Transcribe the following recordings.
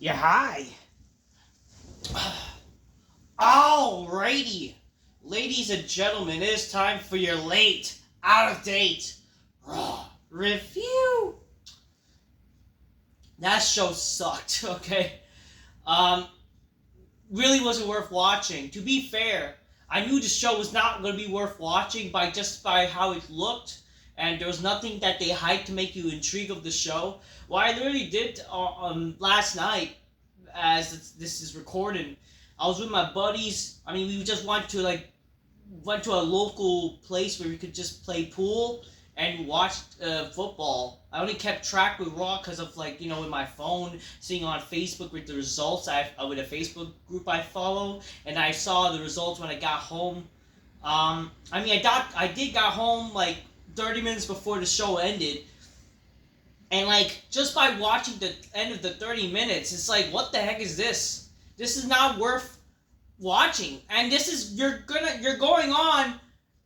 Yeah, hi. Alrighty. Ladies and gentlemen, it is time for your late, out-of-date, raw review. That show sucked, okay? Really wasn't worth watching. To be fair, I knew the show was not going to be worth watching by how it looked, and there was nothing that they hyped to make you intrigued of the show. What I literally did last night, as this is recorded, I was with my buddies. I mean, we just went to a local place where we could just play pool and watch football. I only kept track with Raw because of with my phone, seeing on Facebook with the results with a Facebook group I follow, and I saw the results when I got home. I did got home 30 minutes before the show ended, and just by watching the end of the 30 minutes, it's like, what the heck is this? This is not worth watching, and this is you're going on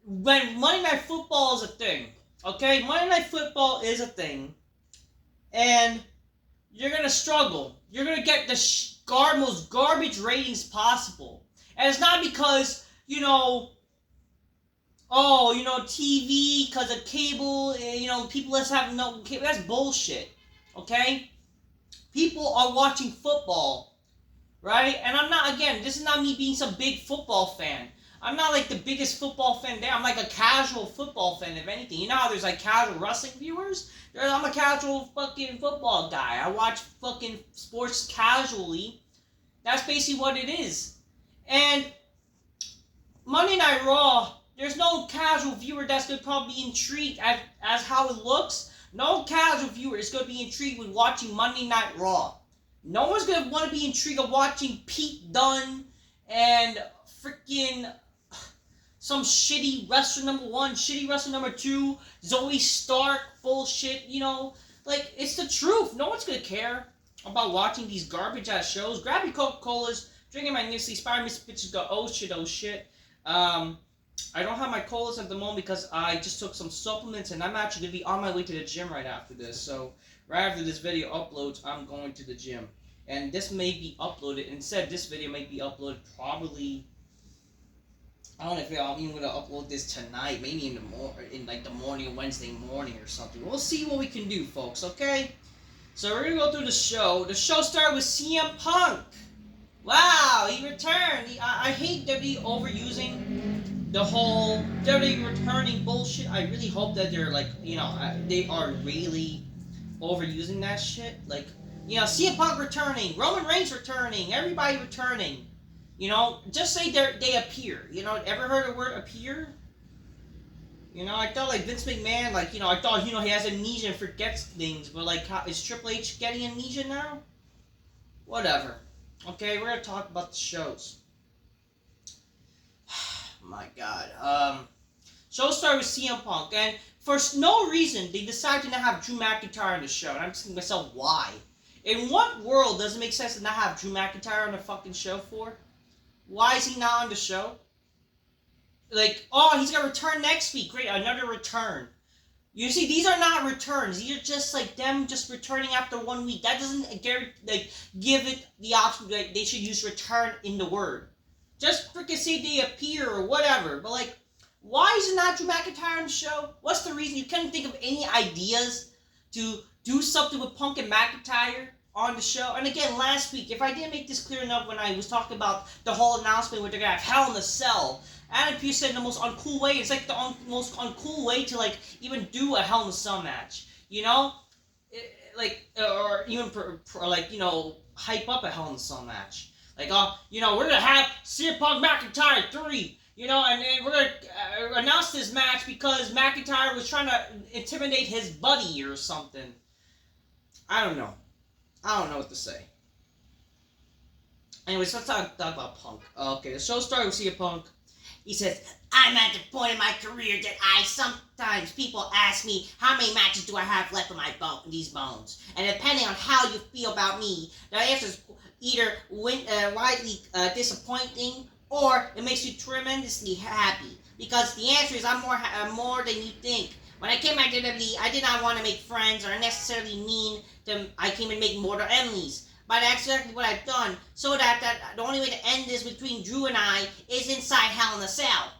when Monday Night Football is a thing. Okay, Monday Night Football is a thing, and you're gonna struggle. You're gonna get the most garbage ratings possible, and it's not because TV, because of cable. People let's have no cable. That's bullshit. Okay, people are watching football, right? And I'm not. Again, this is not me being some big football fan. I'm not the biggest football fan there. I'm a casual football fan, if anything. You know how there's casual wrestling viewers? I'm a casual fucking football guy. I watch fucking sports casually. That's basically what it is. And Monday Night Raw, there's no casual viewer that's going to probably be intrigued as how it looks. No casual viewer is going to be intrigued with watching Monday Night Raw. No one's going to want to be intrigued of watching Pete Dunne and freaking some shitty wrestler number 1, shitty wrestler number 2, Zoe Stark, bullshit, it's the truth. No one's gonna care about watching these garbage ass shows. Grab your Coca-Colas, drinking my Nestle, Spider-Man bitches go, oh shit. I don't have my colas at the moment because I just took some supplements, and I'm actually gonna be on my way to the gym right after this. So right after this video uploads, I'm going to the gym. And this may be uploaded, instead this video may be uploaded probably, I don't know if I'm even gonna upload this tonight, maybe in the morning, Wednesday morning or something. We'll see what we can do, folks. Okay. So we're gonna go through the show. The show started with CM Punk. Wow, he returned. I hate WWE overusing the whole WWE returning bullshit. I really hope that they're they are really overusing that shit. CM Punk returning, Roman Reigns returning, everybody returning. Just say they appear. Ever heard the word appear? I thought Vince McMahon, I thought, he has amnesia and forgets things, but is Triple H getting amnesia now? Whatever. Okay, we're gonna talk about the shows. My God. Show started with CM Punk, and for no reason, they decided to not have Drew McIntyre on the show, and I'm just thinking to myself, why? In what world does it make sense to not have Drew McIntyre on the fucking show for? Why is he not on the show? He's gonna return next week. Great, another return. You see, these are not returns. These are just them just returning after 1 week. That doesn't give it the option that they should use return in the word. Just freaking say they appear or whatever. But why is it not Drew McIntyre on the show? What's the reason? You couldn't think of any ideas to do something with Punk and McIntyre on the show? And again, last week, if I didn't make this clear enough when I was talking about the whole announcement where they're gonna have Hell in a Cell, Adam Pearce said in the most uncool way. It's the most uncool way to even do a Hell in a Cell match, or even hype up a Hell in a Cell match. We're gonna have CM Punk McIntyre 3. And then we're gonna announce this match because McIntyre was trying to intimidate his buddy or something. I don't know what to say. Anyways, let's talk about Punk. Okay, the show started with CM Punk. He says, I'm at the point in my career that sometimes people ask me how many matches do I have left in these bones. And depending on how you feel about me, the answer is either widely disappointing or it makes you tremendously happy. Because the answer is I'm more than you think. When I came back to WWE, I did not want to make friends or necessarily mean I came and make mortal enemies. But that's exactly what I've done, so that the only way to end this between Drew and I is inside Hell in a Cell.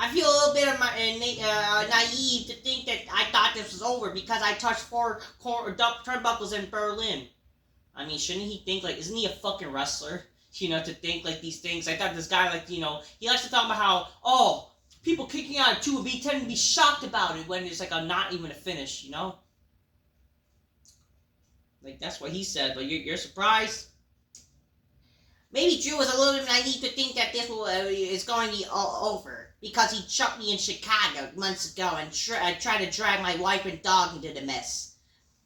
I feel a little bit of naive to think that I thought this was over because I touched 4 turnbuckles in Berlin. I mean, shouldn't he think, like, isn't he a fucking wrestler? You know, to think, like, these things. I thought this guy, like, you know, he likes to talk about how, oh, people kicking out of 2 would be tend to be shocked about it when it's, like, not even a finish, you know? Like, that's what he said, but you're surprised? Maybe Drew was a little bit naive to think that this is going to be all over. Because he chucked me in Chicago months ago and tried to drag my wife and dog into the mess.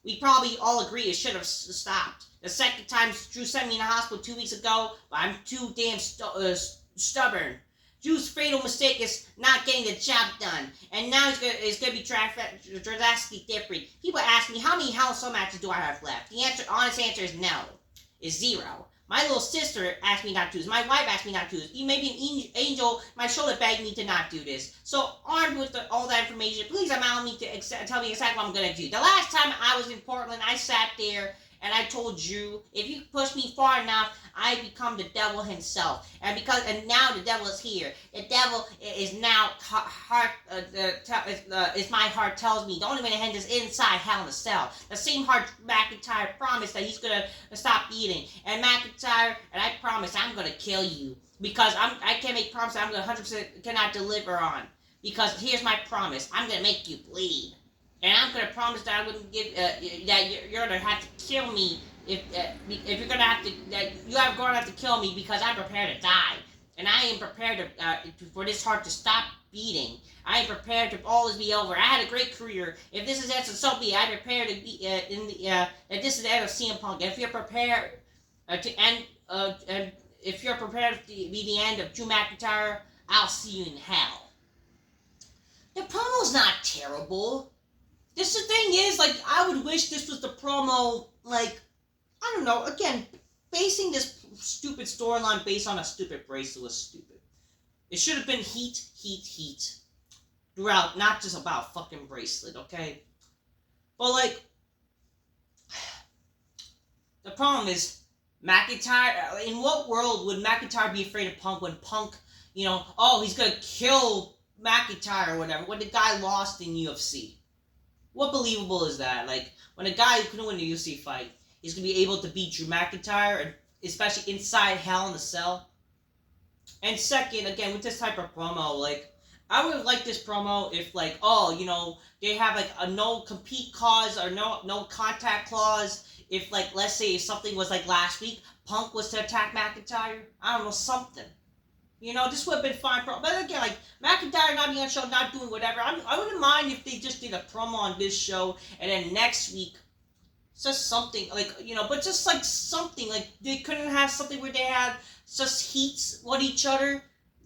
We probably all agree it should have stopped. The second time Drew sent me in the hospital 2 weeks ago, but I'm too damn stubborn. Drew's fatal mistake is not getting the job done, and now it's going to be drastically different. People ask me, how many Hell in a Cell matches do I have left? The honest answer is no. Is 0. My little sister asked me not to do this. My wife asked me not to do this. Maybe an angel, my shoulder begged me to not do this. So, armed with all that information, please allow me to tell me exactly what I'm going to do. The last time I was in Portland, I sat there and I told Drew, if you push me far enough, I become the devil himself. And now the devil is here. The devil is now my heart tells me the only way to end is inside Hell in a Cell. The same heart McIntyre promised that he's gonna stop eating. And McIntyre, and I promise I'm gonna kill you because I can't make promises I'm gonna 100% cannot deliver on. Because here's my promise: I'm gonna make you bleed. And I'm gonna promise that I wouldn't give that you're gonna have to kill me if you're gonna have to kill me because I'm prepared to die, and I am prepared for this heart to stop beating. I am prepared to always be over. I had a great career. If this is it, so be it. I'm prepared to be that this is the end of CM Punk. And if you're prepared to end, and if you're prepared to be the end of Drew McIntyre, I'll see you in hell. The promo's not terrible. The thing is, like, I would wish this was the promo, like, I don't know, again, basing this stupid storyline based on a stupid bracelet was stupid. It should have been heat throughout, not just about fucking bracelet, okay? But, like, the problem is, McIntyre, in what world would McIntyre be afraid of Punk when Punk, you know, oh, he's gonna kill McIntyre or whatever, when the guy lost in UFC? What believable is that? Like, when a guy who couldn't win a UFC fight is going to be able to beat Drew McIntyre, and especially inside Hell in a Cell? And second, again, with this type of promo, like, I would have liked this promo if, like, oh, you know, they have, like, a no-compete clause or no contact clause. If, like, let's say if something was, like, last week, Punk was to attack McIntyre. I don't know, something. You know, this would have been fine. But again, like, McIntyre not being on the show, not doing whatever. I wouldn't mind if they just did a promo on this show, and then next week, just something, like, you know, but just, like, something. Like, they couldn't have something where they had just heats with each other.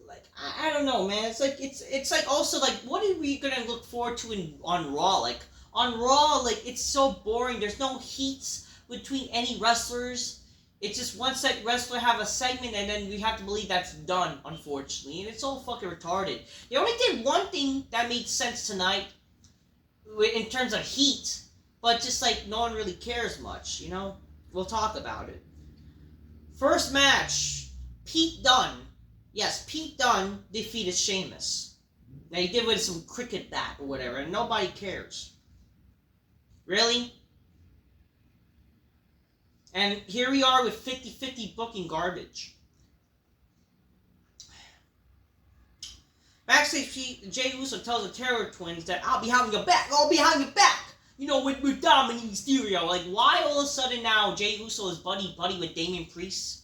Like, I don't know, man. It's like, it's like, also, like, what are we gonna look forward to on Raw? Like, on Raw, like, it's so boring. There's no heats between any wrestlers. It's just one wrestler have a segment and then we have to believe that's done, unfortunately. And it's all fucking retarded. They only did one thing that made sense tonight in terms of heat, but just like no one really cares much, you know? We'll talk about it. First match, Pete Dunne. Yes, Pete Dunne defeated Sheamus. Now he did it with some cricket bat or whatever, and nobody cares. Really? And here we are with 50-50 booking garbage. Backstage, Jey Uso tells the Terror Twins that I'll be having your back. I'll be having your back. You know, with Dominic Mysterio. Like, why all of a sudden now Jey Uso is buddy with Damian Priest?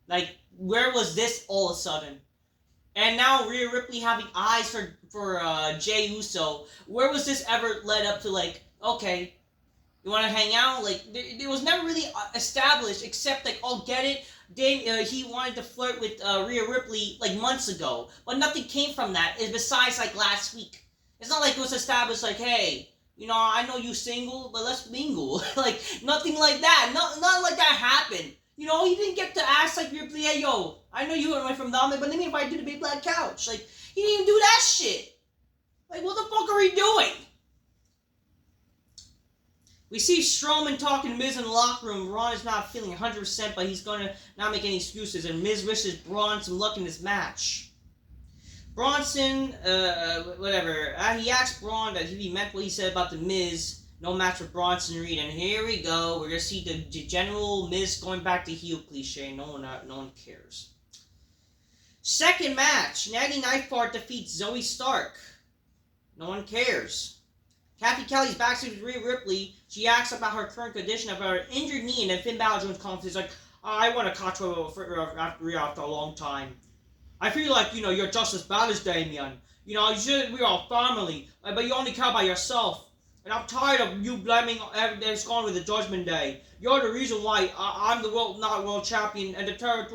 Like, where was this all of a sudden? And now Rhea Ripley having eyes for Jey Uso. Where was this ever led up to, like, okay, you want to hang out? Like, it was never really established, except, like, oh, get it? He wanted to flirt with Rhea Ripley, like, months ago. But nothing came from that, besides, like, last week. It's not like it was established, like, hey, you know, I know you single, but let's mingle. Like, nothing like that. Nothing like that happened. You know, he didn't get to ask, like, Ripley, hey, yo, I know you went away from Dominic, but let me invite you to the big black couch. Like, he didn't even do that shit. Like, what the fuck are we doing? We see Strowman talking to Miz in the locker room. Braun is not feeling 100%, but he's going to not make any excuses. And Miz wishes Braun some luck in this match. Bronson, whatever. He asked Braun that he meant what he said about the Miz. No match with Bronson Reed. And here we go. We're going to see the general Miz going back to heel cliche. No one cares. Second match. Natty Neidhart defeats Zoe Stark. No one cares. Kathy Kelly's backstage with Rhea Ripley. She asks about her current condition, about her injured knee, and then Finn Balor joins confidence like, I want to catch Rhea after a long time. I feel like, you're just as bad as Damien. We're all family, but you only care about yourself. And I'm tired of you blaming everything's gone with the Judgment Day. You're the reason why I'm the not world champion, and the Terror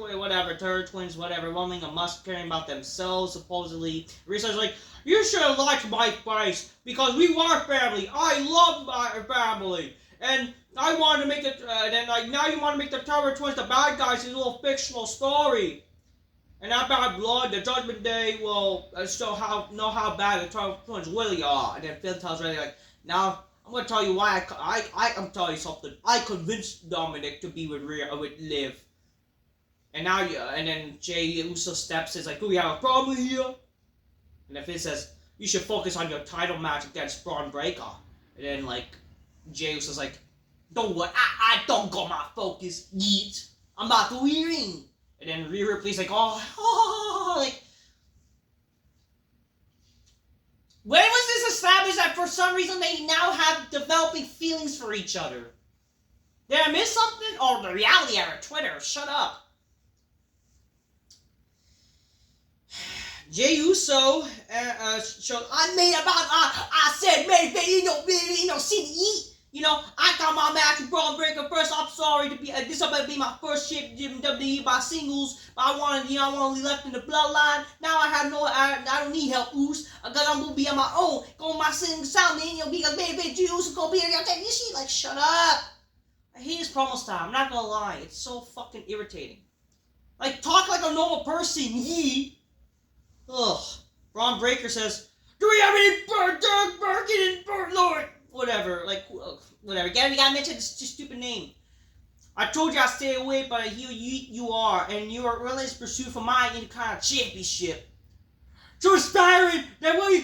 Twins, roaming a musk caring about themselves, supposedly. Rhea's like, you should have liked my face, because we were family. I love my family. And I wanted to make it, now you want to make the Terror Twins the bad guys in a little fictional story. And that bad blood, the Judgment Day will know how bad the Terror Twins really are. And then Finn tells Ray, like, now, I'm going to tell you why I'm telling you something. I convinced Dominic to be with Liv. And now, and then Jey Uso steps in, like, do we have a problem here? And then Finn says, you should focus on your title match against Braun Breaker. And then, like, Jey Uso's like, don't worry, I don't got my focus yet. I'm about to win. And then Rhea Ripley's like, like, when was this established that for some reason they now have developing feelings for each other? Did I miss something? Oh, the reality era, Twitter, shut up. Jey Uso showed, I said, man, see to eat. I got my match with Braun Breaker first. I'm sorry to be, this will be my first ship in WWE by singles. But I'm only left in the bloodline. Now I don't need help, Oos. Because I'm going to be on my own. Going my single sound, man, because baby, Jey Uso going to be here. Take this shit, like, shut up. I hate his promo style. I'm not going to lie. It's so fucking irritating. Like, talk like a normal person, yee. Ugh. Braun Breaker says, do we have any Birkin and Lord? Whatever, like, whatever. Again, we gotta mention this stupid name. I told you I'd stay away, but you are, and you are relentless pursuit for my Intercontinental Championship. So inspiring that what you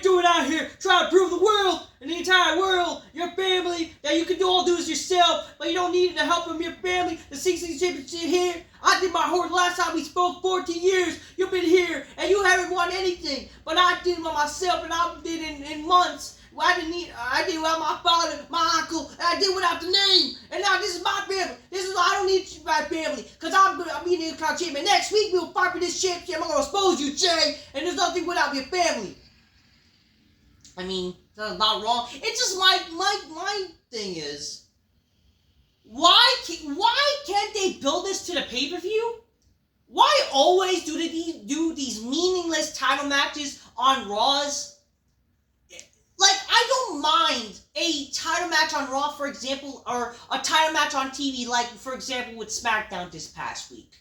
doing out here, trying to prove the world and the entire world, your family, that you can all do this yourself, but you don't need the help of your family. The 16 championship here, I did my horse last time we spoke, 14 years. You've been here, and you haven't won anything, but I did it by myself, and I did it in months. Well, I did without my father, my uncle, and I did without the name. And now this is my family. I don't need my family, because I'm being the Intercontinental champion. Next week, we'll fight for this championship. I'm going to expose you, Jay, and there's nothing without your family. I mean, that's not wrong. It's just my thing is, why can't they build this to the pay-per-view? Why always do they do these meaningless title matches on Raws? Like, I don't mind a title match on Raw, for example, or a title match on TV, like, for example, with SmackDown this past week.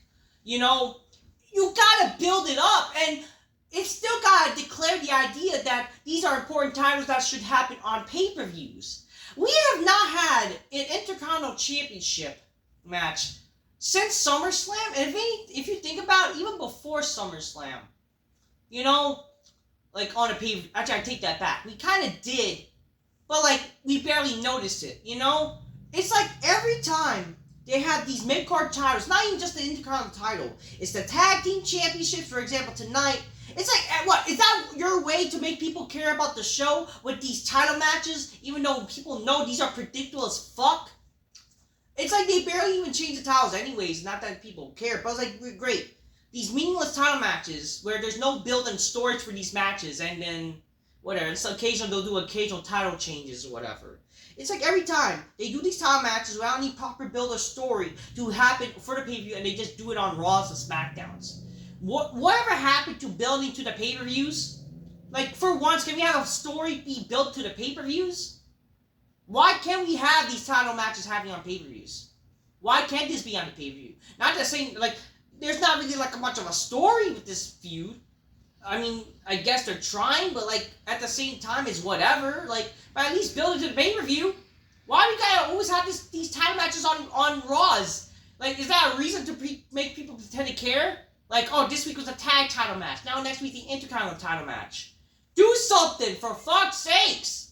You gotta build it up, and it's still gotta declare the idea that these are important titles that should happen on pay-per-views. We have not had an Intercontinental Championship match since SummerSlam, and if you think about it, even before SummerSlam, like, on a pay-per-view. Actually, I take that back. We kind of did, but, like, we barely noticed it, It's like every time they have these mid-card titles, not even just the Intercontinental title, it's the Tag Team Championships, for example, tonight. It's like, what, is that your way to make people care about the show with these title matches, even though people know these are predictable as fuck? It's like they barely even change the titles anyways, not that people care, but it's like, great. These meaningless title matches where there's no build and storage for these matches, and then whatever. It's occasional they'll do occasional title changes or whatever. It's like every time they do these title matches without any proper build or story to happen for the pay-per-view, and they just do it on Raws and SmackDowns. Whatever happened to building to the pay-per-views? Like, for once, can we have a story be built to the pay-per-views? Why can't we have these title matches happening on pay-per-views? Why can't this be on the pay-per-view? Not just saying, like, there's not really, like, much of a story with this feud. I mean, I guess they're trying, but, like, at the same time, it's whatever. Like, but at least build it to the pay-per-view. Why we gotta always have these title matches on Raws? Like, is that a reason to make people pretend to care? Like, oh, this week was a tag title match. Now next week the Intercontinental title match. Do something, for fuck's sakes!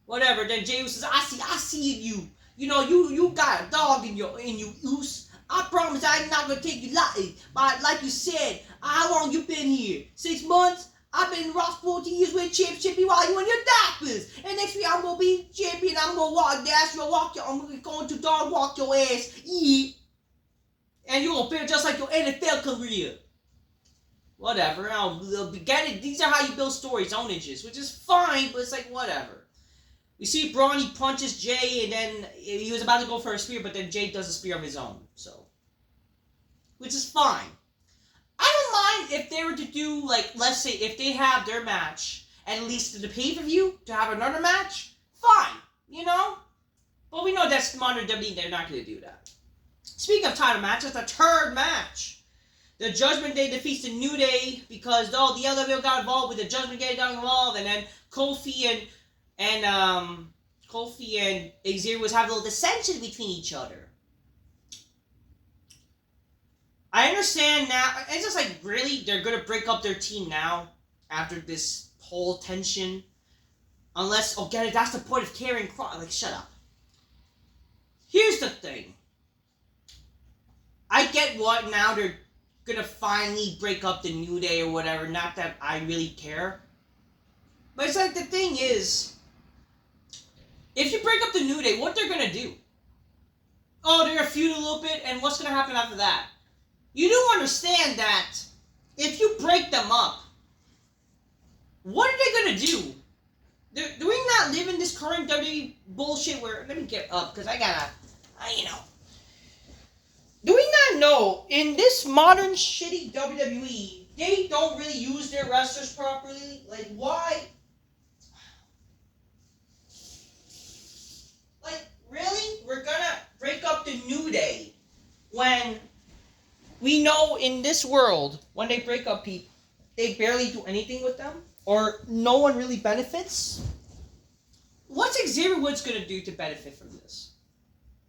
Whatever, then Jey Uso says, I see you. You know, you got a dog in you, Uso. I promise I ain't not gonna take you lightly. But like you said, how long you been here? 6 months? I've been in Ross 14 years with championship while you in your diapers. And next week I'm gonna be champion. I'm gonna I'm going to dog walk your ass. Eat. And you're gonna feel just like your NFL career. Whatever. I'll get it. These are how you build stories, onages, which is fine, but it's like whatever. We see Braun, he punches Jay, and then he was about to go for a spear, but then Jay does a spear of his own. So, which is fine. I don't mind if they were to do, like, let's say, if they have their match, at least in the pay-per-view, to have another match, fine, you know? But we know that's modern WWE, they're not going to do that. Speaking of title matches, the third match. The Judgment Day defeats the New Day because, the LWO got involved with the Judgment Day got involved, and then Kofi and Xavier was having a little dissension between each other. I understand now. It's just like, really? They're going to break up their team now after this whole tension? Unless, get it, that's the point of carrying cross. Like, shut up. Here's the thing. I get what now they're going to finally break up the New Day or whatever. Not that I really care. But it's like, the thing is, if you break up the New Day, what they're going to do? Oh, they're going to feud a little bit, and what's going to happen after that? You do understand that if you break them up, what are they going to do? Do we not live in this current WWE bullshit where, let me get up, because I gotta, do we not know, in this modern shitty WWE, they don't really use their wrestlers properly? Like, why? Like, really? We're gonna break up the New Day when we know in this world, when they break up people, they barely do anything with them, or no one really benefits? What's Xavier Woods gonna do to benefit from this?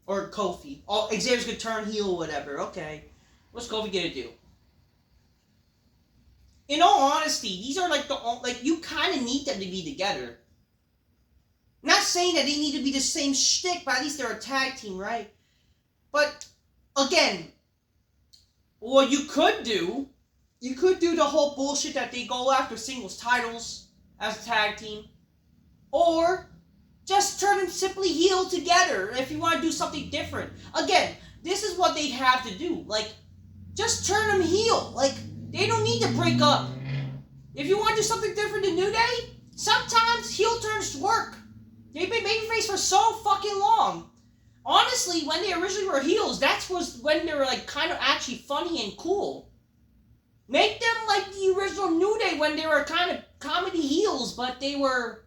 Or Kofi? Oh, Xavier's gonna turn heel or whatever, okay. What's Kofi gonna do? In all honesty, these are like you kind of need them to be together. Not saying that they need to be the same shtick, but at least they're a tag team, right? But, again, what you could do the whole bullshit that they go after singles titles as a tag team. Or just turn them simply heel together if you want to do something different. Again, this is what they have to do. Like, just turn them heel. Like, they don't need to break up. If you want to do something different in New Day, sometimes heel turns work. They've been babyface for so fucking long. Honestly, when they originally were heels, that was when they were like kind of actually funny and cool. Make them like the original New Day when they were kind of comedy heels, but they were,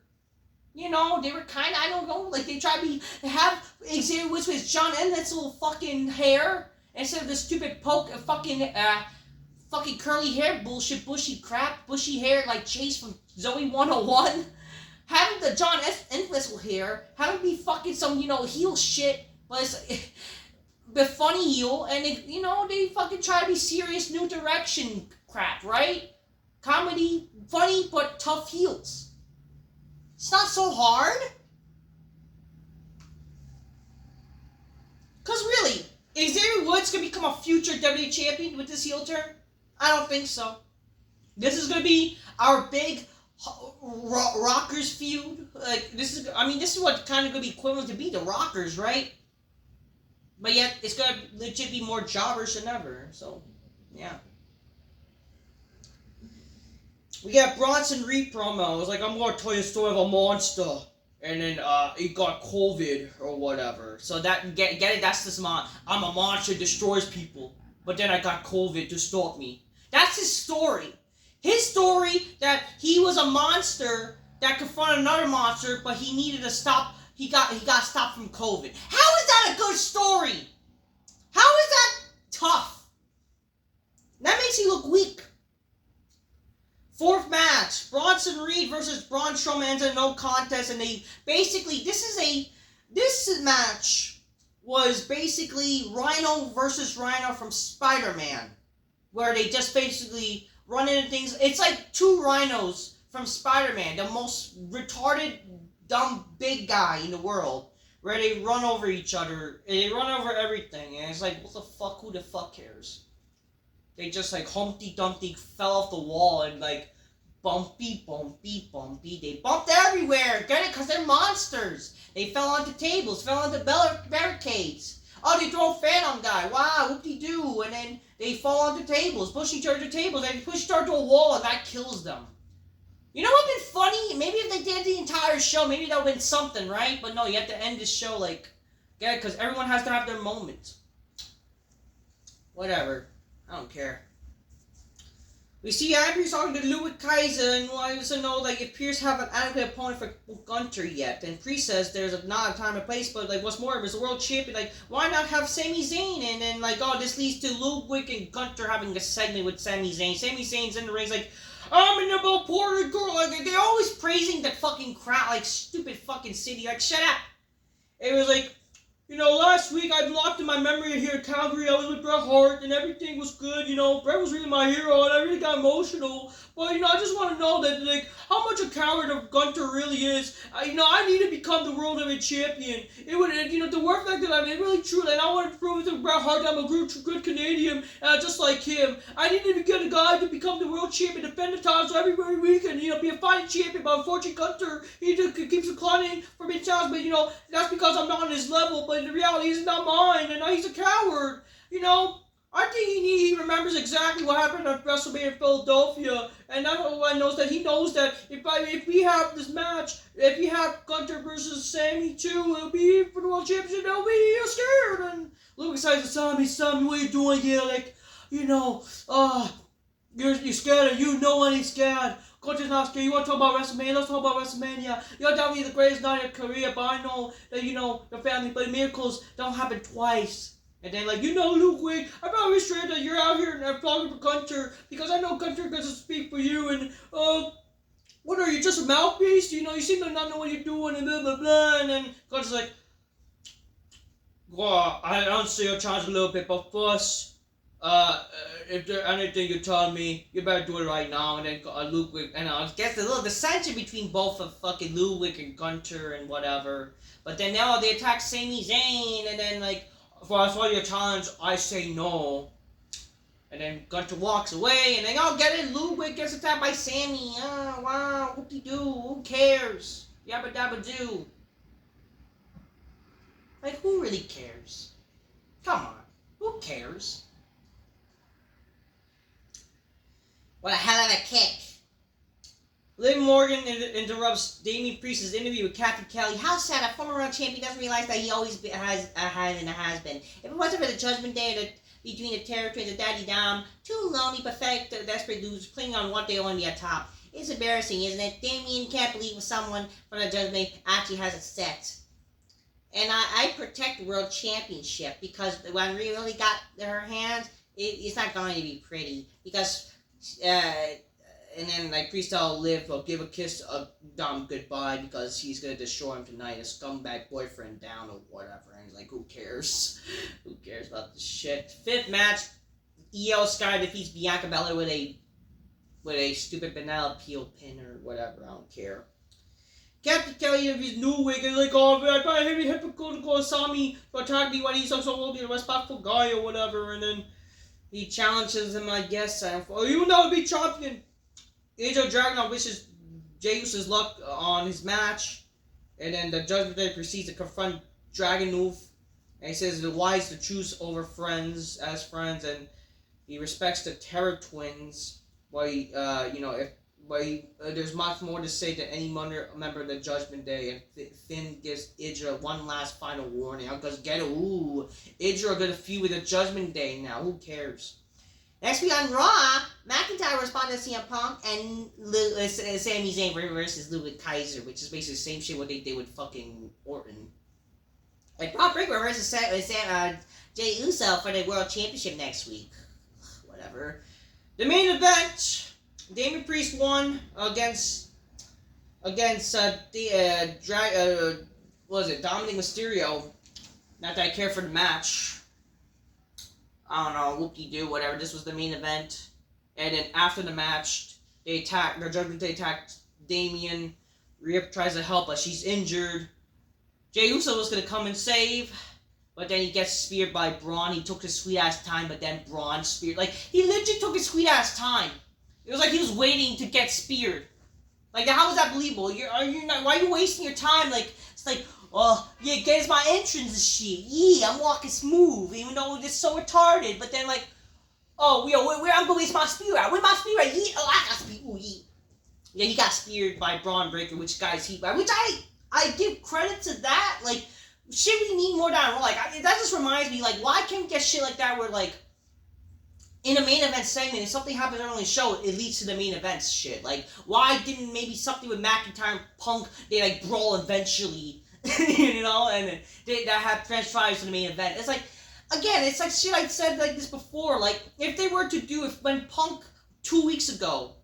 they were kind of, I don't know, like they tried to have Xavier Woods with John Ennet's little fucking hair instead of the stupid fucking curly hair bullshit, bushy hair like Chase from Zoe 101. Having the John Entwistle hair, having be fucking some, heel shit, but it's the funny heel, and they fucking try to be serious New Direction crap, right? Comedy, funny, but tough heels. It's not so hard. Because really, is Xavier Woods going to become a future WWE champion with this heel turn? I don't think so. This is going to be our big Rockers feud. Like, this is what kind of going to be equivalent to be the Rockers, right? But yet, it's going to legit be more jobbers than ever. So, yeah. We got Bronson Reed promo. It was like, I'm going to tell you a story of a monster. And then, he got COVID or whatever. So that, get it? That's this I'm a monster, destroys people. But then I got COVID to stop me. That's his story. His story that he was a monster that confronted another monster, but he needed to stop. He got stopped from COVID. How is that a good story? How is that tough? That makes you look weak. Fourth match, Bronson Reed versus Braun Strowman ends in no contest, and they basically, this match was basically Rhino versus Rhino from Spider-Man, where they just basically run into things. It's like two rhinos from Spider-Man, the most retarded, dumb, big guy in the world, where they run over each other, and they run over everything, and it's like, what the fuck, who the fuck cares? They just like Humpty Dumpty fell off the wall and like bumpy. They bumped everywhere. Get it? Because they're monsters. They fell onto tables, fell onto barricades. Oh, they throw a fan on guy. Wow, whoop-de-doo. And then they fall onto tables, push each other to tables. They push each other to a wall and that kills them. You know what would have been funny? Maybe if they did the entire show, maybe that would have been something, right? But no, you have to end this show like, get it? Because everyone has to have their moment. Whatever. I don't care. We see Andrews talking to Ludwig Kaiser and wants to know like if Pierce have an adequate opponent for Gunter yet. And Priest says there's not a time and place, but like what's more, if it's a world champion, like why not have Sami Zayn? And then like, oh, this leads to Ludwig and Gunter having a segment with Sami Zayn. Sami Zayn's in the ring like, I'm in the Porter girl. Like they're always praising the fucking crowd, like stupid fucking city. Like shut up. It was like, you know, last week I blocked in my memory here in Calgary. I was with Bret Hart and everything was good. You know, Bret was really my hero and I really got emotional. But, you know, I just want to know that, like, how much a coward of Gunter really is. You know, I need to become the World Heavyweight Champion. It would, you know, the work fact that I'm really true. And I want to prove to Bret Hart that I'm a good Canadian, just like him. I need to get a guy to become the World Champion, defend the titles every week, and, you know, be a fighting champion. But unfortunately, Gunter, he just keeps declining for being challenged. But, you know, that's because I'm not on his level. But in reality, he's not mine, and he's a coward. You know, I think he remembers exactly what happened at WrestleMania in Philadelphia, and that's why I knows that he knows that if we have this match, if we have Gunter versus Sammy too, it'll be for the World Championship. They'll be scared. And Luke says, Sammy, what are you doing here? Like, you know, you're scared, and you know when he's scared. Gunter's not scared. You want to talk about WrestleMania? Let's talk about WrestleMania. You're definitely the greatest night of your career, but I know that, you know, your family, but miracles don't happen twice. And then, like, you know, Ludwig, I'm probably straight that you're out here and I'm talking for Gunter, because I know Gunter doesn't speak for you, and, what are you, just a mouthpiece? You know, you seem to not know what you're doing, and blah, blah, blah, and then Gunter's like, well, I honestly your challenge a little bit, but first, if there's anything you tell me, you better do it right now. And then Ludwig, and I guess a little dissension between both of fucking Ludwig and Gunter and whatever. But then now they attack Sami Zayn, and then like, for your challenge, I say no. And then Gunter walks away, and then, oh, get it, Ludwig gets attacked by Sami. Oh, wow, whoop-de-doo, who cares? Yabba-dabba-doo. Like, who really cares? Come on, who cares? What a hell of a kick. Liv Morgan interrupts Damian Priest's interview with Captain Kelly. How sad a former world champion doesn't realize that he always has been. If it wasn't for the Judgment Day between the territories of Daddy Dom, two lonely, pathetic, desperate dudes clinging on what they own at top. It's embarrassing, isn't it? Damian can't believe someone from the Judgment Day actually has a set. And I protect the World Championship, because when we really got her hands, it's not going to be pretty. Because, and then, like, Priest will Liv will give a kiss of Dom goodbye because he's going to destroy him tonight, a scumbag boyfriend down or whatever. And he's like, who cares? Who cares about this shit? Fifth match, Io Sky defeats Bianca Belair with a stupid banana peel pin or whatever. I don't care. Captain Kelly interviews Ludwig and like, oh, I find him hypocritical Sami to attack me when he's so a respectful guy or whatever. And then he challenges him, I guess. Oh, you will never be champion. AJ Dragunov wishes Jey Uso's luck on his match, and then the Judgment Day proceeds to confront Dragunov, and he says it's wise to choose over friends as friends, and he respects the Terror Twins. There's much more to say than any member of the Judgment Day, and Finn gives Idra one last final warning. Because Idra are gonna feud with the Judgment Day now. Who cares? Next week on Raw, McIntyre responded to CM Punk and Sami Zayn versus Ludwig Kaiser, which is basically the same shit what they did with fucking Orton. Like Brock Breaker versus Jey Uso for the World Championship next week. Whatever. The main event, Damian Priest won against what was it, Dominic Mysterio. Not that I care for the match. I don't know, whoop-de-doo, whatever. This was the main event. And then after the match, the Judgment Day attacked Damian. Rhea tries to help, but she's injured. Jey Uso was going to come and save, but then he gets speared by Braun. He took his sweet-ass time, but then Braun speared. Like, he literally took his sweet-ass time. It was like he was waiting to get speared. Like, how is that believable? Why are you wasting your time? Like, it's like, oh, yeah, guess my entrance and shit. Yeah, I'm walking smooth, even though it's so retarded. But then, like, oh, yo, where I'm going to waste my spear at? Where's my spear at? Yeah, oh, I got spear. Ooh, yeah. Yeah, he got speared by Braun Breaker, which guys he, which I give credit to that. Like, shit, we need more down. Like, that just reminds me, like, why can't we get shit like that where, like, in a main event segment, if something happens early in the show, it leads to the main event shit. Like, why didn't maybe something with McIntyre and Punk, they, like, brawl eventually, you know, and that had transfers to the main event. It's like, again, it's like shit I said like this before. Like, if they were to do, when Punk 2 weeks ago,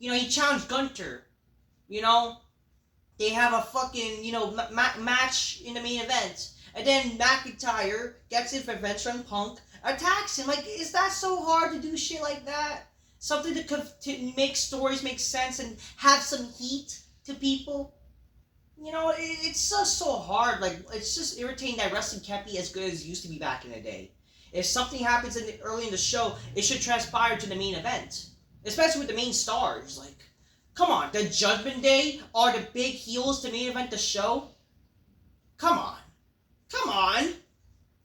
you know, he challenged Gunter, you know, they have a fucking, you know, match in the main event, and then McIntyre gets in for Venture and Punk, attacks him. Like, is that so hard to do shit like that? Something to make stories make sense and have some heat to people? You know, it's just so hard. Like, it's just irritating that wrestling can't be as good as it used to be back in the day. If something happens early in the show, it should transpire to the main event. Especially with the main stars. Like, come on, the Judgment Day are the big heels to main event the show? Come on. Come on.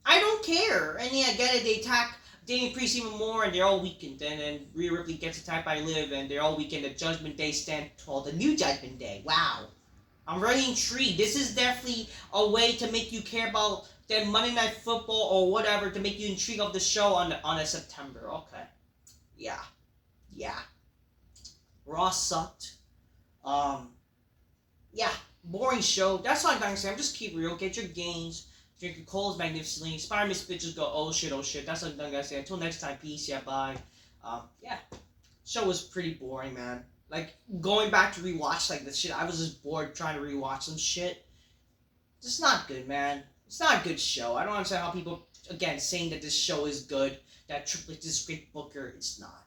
I don't care. And yeah, I get it, they attack Damian Priest even more, and they're all weakened. And then Rhea Ripley gets attacked by Liv, and they're all weakened. The Judgment Day stand tall. The new Judgment Day. Wow. I'm very intrigued. This is definitely a way to make you care about the Monday Night Football or whatever, to make you intrigued of the show on a September. Okay. Yeah. Yeah. Raw sucked. Yeah. Boring show. That's all I'm gonna say. I'm just keep real. Get your gains. Drink your colas magnificently. Inspire Miss Bitches go, oh shit, oh shit. That's what I'm gonna say. Until next time, peace. Yeah, bye. Yeah. Show was pretty boring, man. Like, going back to rewatch, like, the shit, I was just bored trying to rewatch some shit. Just not good, man. It's not a good show. I don't understand how people, again, saying that this show is good, that Triple H is a great booker. It's not.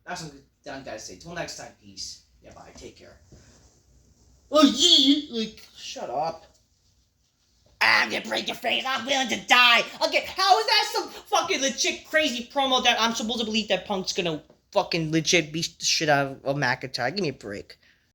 That's what I'm gonna say. Till next time, peace. Yeah, bye. Take care. Oh, yeah, like, shut up. I'm gonna break your face. I'm willing to die. Okay, how is that some fucking legit crazy promo that I'm supposed to believe that Punk's gonna fucking legit beat the shit out of McIntyre? Give me a break.